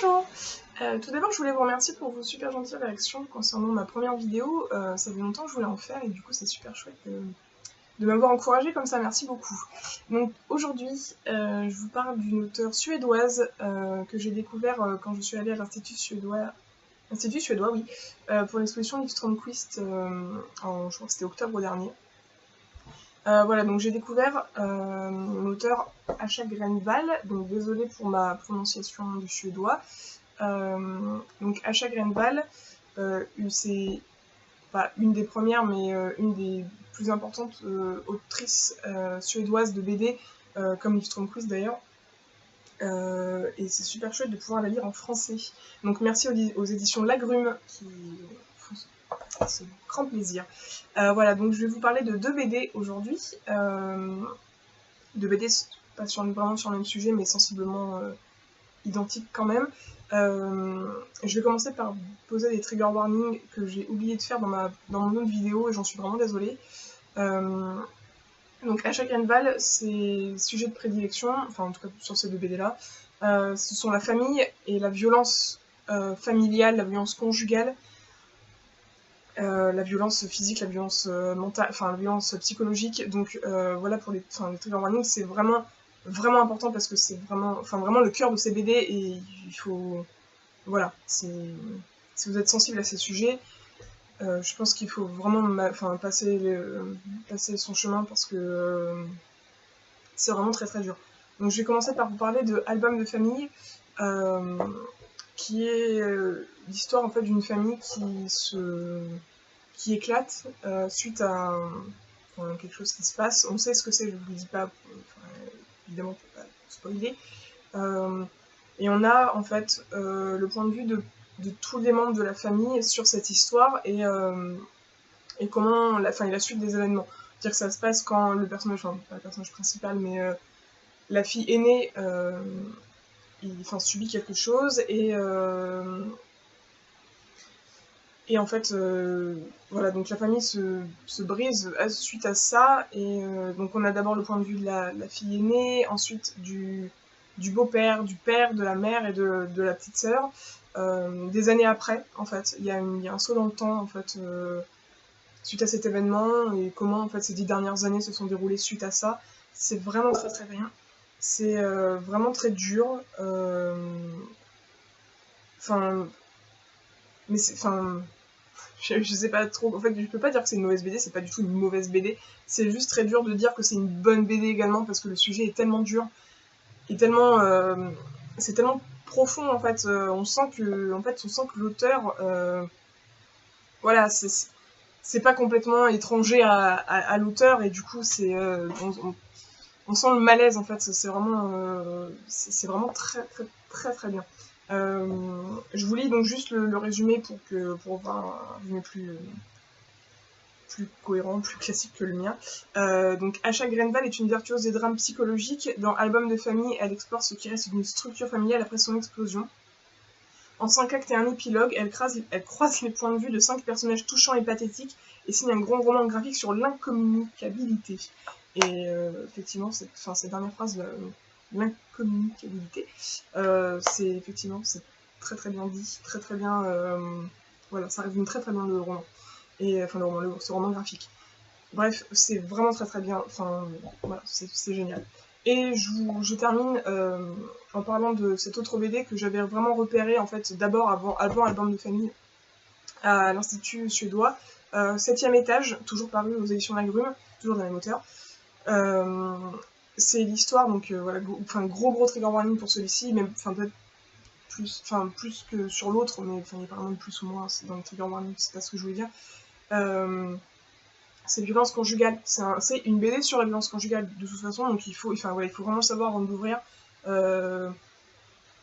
Bonjour. Tout d'abord, je voulais vous remercier pour vos super gentilles réactions concernant ma première vidéo. Ça fait longtemps que je voulais en faire et du coup c'est super chouette de m'avoir encouragée comme ça, merci beaucoup. Donc aujourd'hui, je vous parle d'une auteure suédoise que j'ai découvert quand je suis allée à l'Institut suédois, oui, pour l'exposition Liv Strömquist je crois que c'était octobre dernier. Voilà, donc j'ai découvert l'auteur Asha Grenvall, donc désolée pour ma prononciation du suédois. Donc Asha Grenvall, c'est pas une des premières, mais une des plus importantes autrices suédoises de BD, comme Liv Strömquist d'ailleurs. Et c'est super chouette de pouvoir la lire en français. Donc merci aux éditions Lagrume qui font ce grand plaisir. Voilà, donc je vais vous parler de deux BD aujourd'hui. Deux BD pas vraiment sur le même sujet, mais sensiblement identiques quand même. Je vais commencer par poser des trigger warnings que j'ai oublié de faire dans mon autre vidéo et j'en suis vraiment désolée. Donc Asha Grenvall, c'est sujet de prédilection, enfin en tout cas sur ces deux BD là, ce sont la famille et la violence familiale, la violence conjugale, la violence physique, la violence mentale, enfin la violence psychologique. Donc voilà, pour les trigger warnings, c'est vraiment important parce que c'est vraiment le cœur de ces BD et il faut, voilà, si vous êtes sensible à ces sujets, je pense qu'il faut vraiment passer son chemin parce que c'est vraiment très très dur. Donc je vais commencer par vous parler de Album de famille, qui est l'histoire en fait d'une famille qui éclate suite à quelque chose qui se passe. On sait ce que c'est, je ne vous le dis pas, évidemment pour pas spoiler. Et on a en fait le point de vue de tous les membres de la famille sur cette histoire et comment la suite des événements. C'est-à-dire que ça se passe quand le personnage, enfin pas le personnage principal, mais la fille aînée subit quelque chose et en fait voilà, donc la famille se brise suite à ça et donc on a d'abord le point de vue de la fille aînée, ensuite du beau-père, du père, de la mère et de la petite sœur. Des années après, en fait, il y a un saut dans le temps, en fait, suite à cet événement, et comment, en fait, ces 10 dernières années se sont déroulées suite à ça. C'est vraiment très très bien. C'est vraiment très dur. Mais c'est... je sais pas trop, en fait je peux pas dire que c'est une mauvaise BD, c'est pas du tout une mauvaise BD, c'est juste très dur de dire que c'est une bonne BD également parce que le sujet est tellement dur et tellement c'est tellement profond en fait, on sent que l'auteur voilà, c'est pas complètement étranger à l'auteur et du coup c'est on sent le malaise en fait, c'est vraiment très très très très bien. Je vous lis donc juste le résumé pour avoir un résumé plus cohérent, plus classique que le mien. Donc Asha Grenvall est une virtuose des drames psychologiques. Dans Album de famille, elle explore ce qui reste d'une structure familiale après son explosion. En 5 actes et un épilogue, elle croise les points de vue de 5 personnages touchants et pathétiques et signe un grand roman graphique sur l'incommunicabilité. Et effectivement, cette dernière phrase, l'incommunicabilité, c'est très très bien dit, très très bien, voilà, ça résume très très bien le roman, et enfin ce roman graphique. Bref, c'est vraiment très très bien, enfin voilà, c'est génial. Et je termine en parlant de cette autre BD que j'avais vraiment repérée en fait d'abord avant Album de famille à l'Institut suédois, 7ème étage, toujours paru aux éditions Lagrume, toujours dans la même auteur. C'est l'histoire, donc voilà, gros trigger warning pour celui-ci, même peut-être plus que sur l'autre, mais il n'y a pas vraiment de plus ou moins, c'est dans le trigger warning, c'est pas ce que je voulais dire. C'est violence conjugale, c'est une BD sur la violence conjugale de toute façon, donc il faut vraiment savoir avant d'ouvrir.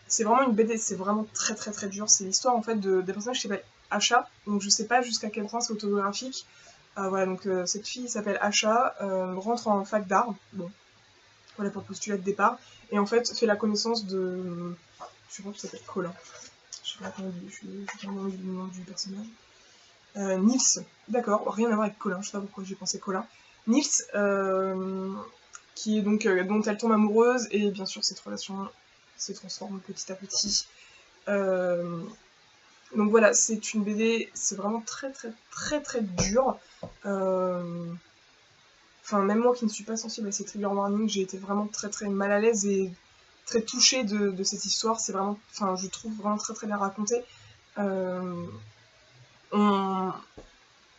C'est vraiment une BD, c'est vraiment très très très dur, c'est l'histoire en fait des personnages qui s'appellent Asha, donc je sais pas jusqu'à quel point c'est autobiographique. Voilà, donc cette fille s'appelle Asha, rentre en fac d'art, bon, voilà pour le postulat de départ, et en fait fait la connaissance de... je crois qu'il s'appelle Colin, je sais pas comment je suis vraiment oublié le nom du personnage. Nils, d'accord, rien à voir avec Colin, je sais pas pourquoi j'ai pensé Colin. Nils, qui est donc dont elle tombe amoureuse, et bien sûr cette relation se transforme petit à petit Donc voilà, c'est une BD, c'est vraiment très dur. Enfin, même moi qui ne suis pas sensible à ces trigger warnings, j'ai été vraiment très mal à l'aise et très touchée de cette histoire. C'est vraiment, enfin, je trouve vraiment très bien raconté. On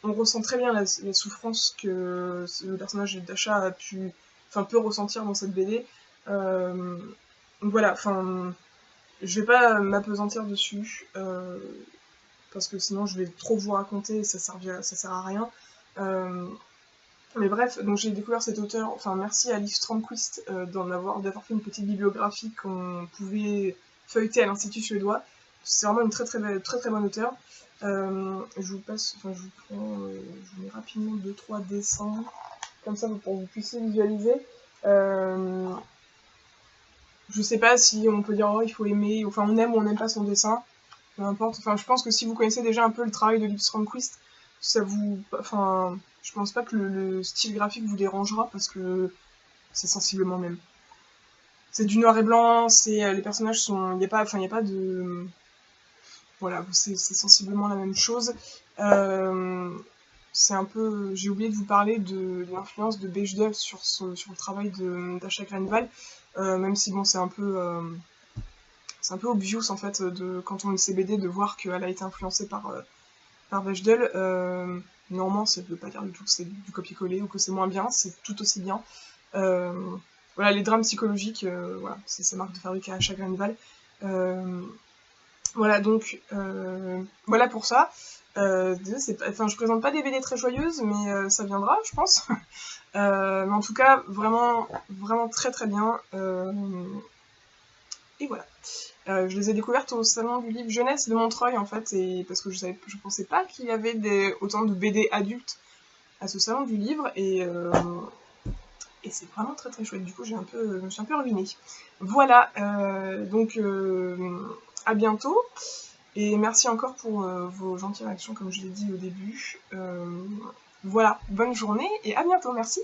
ressent très bien la souffrance que le personnage d'Asha a pu, enfin, peut ressentir dans cette BD. Donc voilà, enfin, je vais pas m'apesantir dessus, parce que sinon je vais trop vous raconter et ça sert à rien. Mais bref, donc j'ai découvert cet auteur, enfin merci à Liv Strömquist d'avoir fait une petite bibliographie qu'on pouvait feuilleter à l'Institut suédois. C'est vraiment une très bonne auteure. Je vous mets rapidement 2-3 dessins, comme ça pour que vous puissiez visualiser. Je sais pas si on peut dire oh il faut aimer, enfin on aime ou on n'aime pas son dessin, peu importe. Enfin je pense que si vous connaissez déjà un peu le travail de Liv Strömquist, ça vous, enfin je pense pas que le style graphique vous dérangera parce que c'est sensiblement même. C'est du noir et blanc, c'est les personnages sont, il y a pas de, voilà, c'est sensiblement la même chose. C'est un peu, j'ai oublié de vous parler de l'influence de Bechdel sur le travail d'Asha Greenwald, même si bon c'est un peu obvious en fait quand on lit ses BD de voir qu'elle a été influencée par Bechdel. Normalement ça ne veut pas dire du tout que c'est du copier-coller ou que c'est moins bien, c'est tout aussi bien. Voilà, les drames psychologiques, voilà, c'est sa marque de fabrique à Asha Greenwald. Voilà, donc voilà pour ça. Je présente pas des BD très joyeuses, mais ça viendra, je pense. Mais en tout cas, vraiment très bien. Et voilà. Je les ai découvertes au salon du livre jeunesse de Montreuil, en fait, et parce que je pensais pas qu'il y avait autant de BD adultes à ce salon du livre, et c'est vraiment très chouette. Du coup, je me suis un peu ruinée. Voilà, donc à bientôt. Et merci encore pour vos gentilles réactions, comme je l'ai dit au début. Voilà, bonne journée et à bientôt, merci.